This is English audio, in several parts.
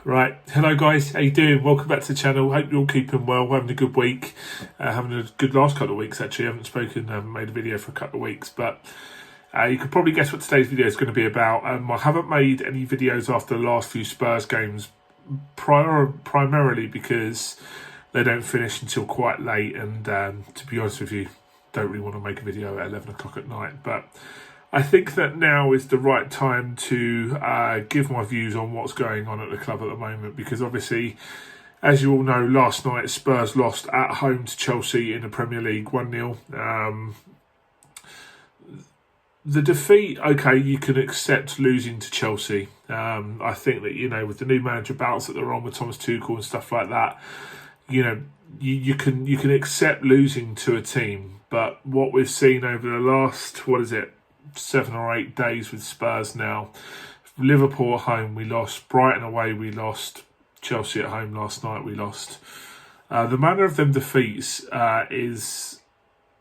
Right, hello guys, how you doing? Welcome back to the channel. Hope you're all keeping well, having a good week, having a good last couple of weeks actually. I haven't spoken, made a video for a couple of weeks, but you could probably guess what today's video is going to be about. I haven't made any videos after the last few Spurs games, primarily because they don't finish until quite late, and to be honest with you, don't really want to make a video at 11 o'clock at night, but I think that now is the right time to give my views on what's going on at the club at the moment, because obviously, as you all know, last night Spurs lost at home to Chelsea in the Premier League 1-0. The defeat, okay, you can accept losing to Chelsea. I think that, with the new manager battles that they're on with Thomas Tuchel and stuff like that, you can accept losing to a team. But what we've seen over the last, 7 or 8 days with Spurs now. Liverpool at home we lost, Brighton away we lost, Chelsea at home last night we lost. The manner of them defeats is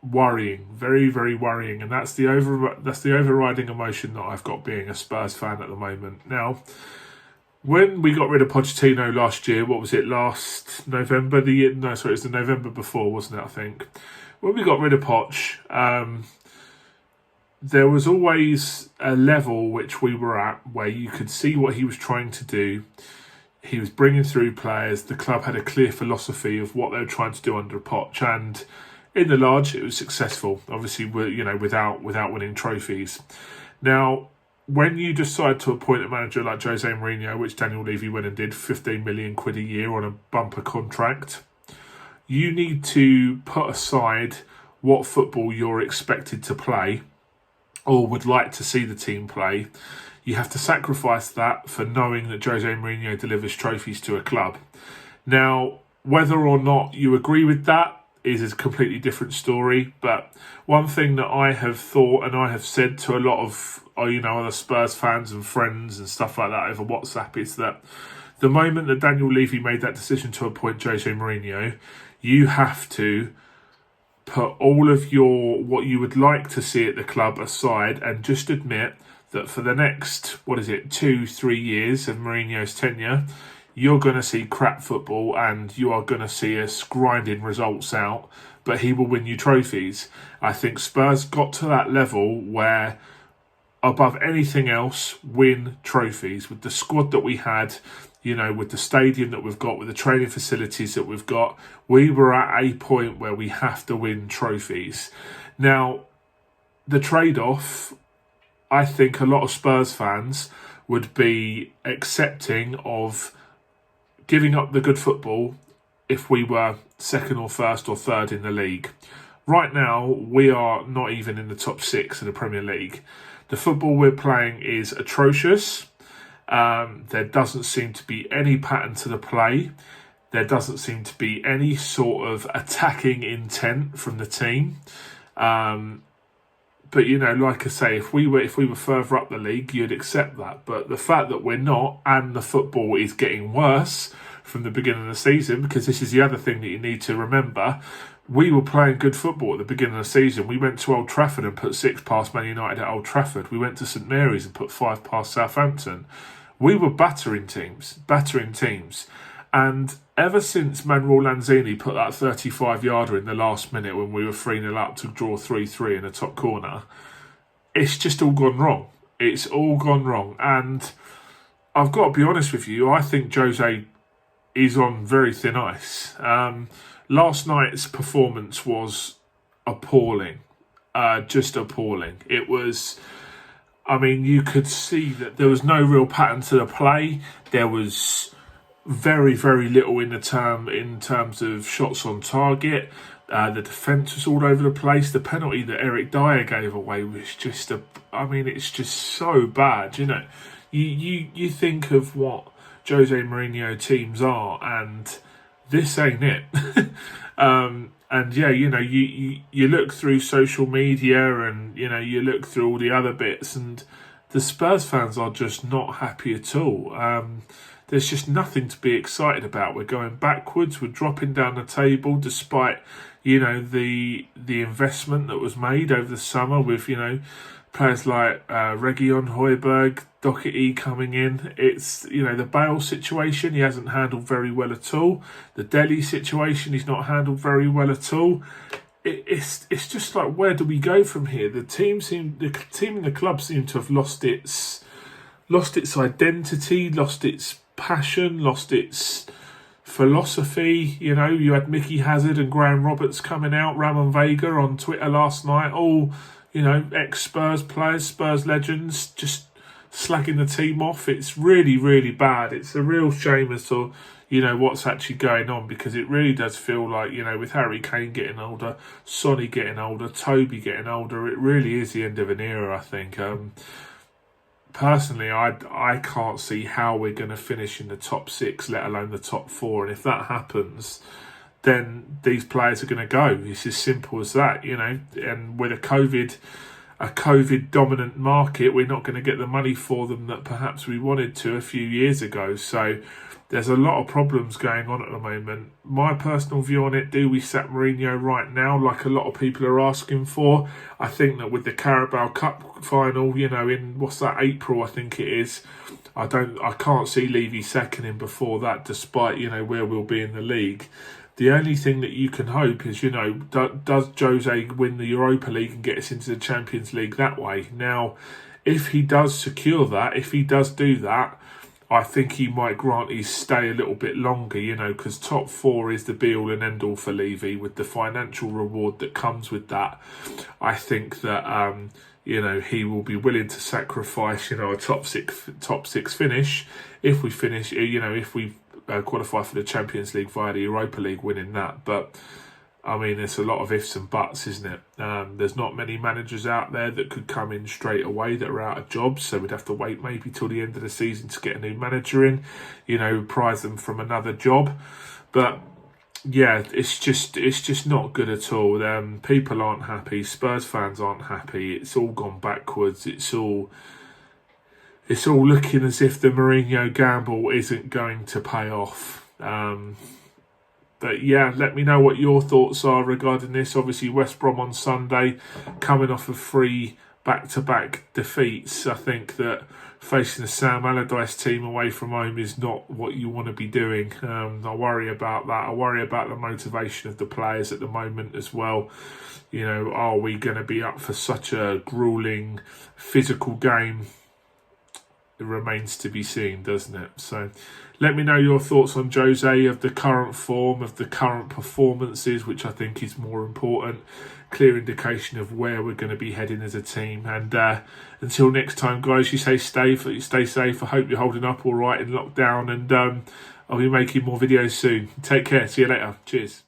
worrying, very, very worrying, and that's the overriding emotion that I've got being a Spurs fan at the moment. Now, when we got rid of Pochettino last year, what was it, last November? It was the November before, wasn't it, I think? When we got rid of Poch, there was always a level which we were at where you could see what he was trying to do. He was bringing through players. The club had a clear philosophy of what they were trying to do under Poch, and in the large, it was successful. Obviously, without winning trophies. Now, when you decide to appoint a manager like Jose Mourinho, which Daniel Levy went and did, 15 million quid a year on a bumper contract, you need to put aside what football you're expected to play or would like to see the team play. You have to sacrifice that for knowing that Jose Mourinho delivers trophies to a club. Now, whether or not you agree with that is a completely different story, but one thing that I have thought and I have said to a lot of other Spurs fans and friends and stuff like that over WhatsApp is that the moment that Daniel Levy made that decision to appoint Jose Mourinho, you have to put all of what you would like to see at the club aside and just admit that for the next 2-3 years of Mourinho's tenure, you're going to see crap football and you are going to see us grinding results out, but he will win you trophies. I think Spurs got to that level where, above anything else, win trophies with the squad that we had. With the stadium that we've got, with the training facilities that we've got, we were at a point where we have to win trophies. Now, the trade-off, I think a lot of Spurs fans would be accepting of giving up the good football if we were second or first or third in the league. Right now, we are not even in the top 6 in the Premier League. The football we're playing is atrocious. There doesn't seem to be any pattern to the play. There doesn't seem to be any sort of attacking intent from the team. But like I say, if we were further up the league, you'd accept that. But the fact that we're not, and the football is getting worse from the beginning of the season, because this is the other thing that you need to remember. We were playing good football at the beginning of the season. We went to Old Trafford and put 6 past Man United at Old Trafford. We went to St Mary's and put 5 past Southampton. We were battering teams. And ever since Manuel Lanzini put that 35-yarder in the last minute when we were 3-0 up to draw 3-3 in the top corner, it's just all gone wrong. It's all gone wrong. And I've got to be honest with you, I think Jose is on very thin ice. Last night's performance was appalling. Just appalling. It was... you could see that there was no real pattern to the play. There was very, very little in terms of shots on target. The defence was all over the place. The penalty that Eric Dyer gave away was just it's just so bad. You think of what Jose Mourinho teams are, and this ain't it. And yeah, you look through social media and, you look through all the other bits, and the Spurs fans are just not happy at all. There's just nothing to be excited about. We're going backwards. We're dropping down the table despite, the investment that was made over the summer with, Players like Reguilon, Højbjerg, Doherty coming in. It's, the Bale situation he hasn't handled very well at all. The Delhi situation he's not handled very well at all. It's just like, where do we go from here? The team and the club seem to have lost its identity, lost its passion, lost its philosophy. You had Mickey Hazard and Graham Roberts coming out, Ramon Vega on Twitter last night, all ex-Spurs players, Spurs legends, just slagging the team off. It's really, really bad. It's a real shame as to what's actually going on, because it really does feel like, with Harry Kane getting older, Sonny getting older, Toby getting older, it really is the end of an era, I think. Personally, I can't see how we're going to finish in the top 6, let alone the top 4. And if that happens, then these players are going to go. It's as simple as that, And with a COVID dominant market, we're not going to get the money for them that perhaps we wanted to a few years ago. So there's a lot of problems going on at the moment. My personal view on it, do we sack Mourinho right now, like a lot of people are asking for? I think that with the Carabao Cup final, in April, I think it is. I can't see Levy sacking him before that, despite where we'll be in the league. The only thing that you can hope is, does Jose win the Europa League and get us into the Champions League that way? Now, if he does secure that, if he does do that, I think he might grant his stay a little bit longer, because top 4 is the be-all and end-all for Levy, with the financial reward that comes with that. I think that, he will be willing to sacrifice, a top six finish if we finish, if we qualify for the Champions League via the Europa League, winning that. But I mean, it's a lot of ifs and buts, isn't it? There's not many managers out there that could come in straight away that are out of jobs, so we'd have to wait maybe till the end of the season to get a new manager in, prize them from another job. But yeah, it's just not good at all. People aren't happy. Spurs fans aren't happy. It's all gone backwards. It's all looking as if the Mourinho gamble isn't going to pay off. But yeah, let me know what your thoughts are regarding this. Obviously, West Brom on Sunday, coming off of 3 back-to-back defeats. I think that facing the Sam Allardyce team away from home is not what you want to be doing. I worry about that. I worry about the motivation of the players at the moment as well. Are we going to be up for such a gruelling physical game? It remains to be seen, doesn't it? So let me know your thoughts on Jose, of the current form, of the current performances, which I think is more important. Clear indication of where we're going to be heading as a team. And until next time, guys, you stay safe. I hope you're holding up all right in lockdown, and I'll be making more videos soon. Take care. See you later. Cheers.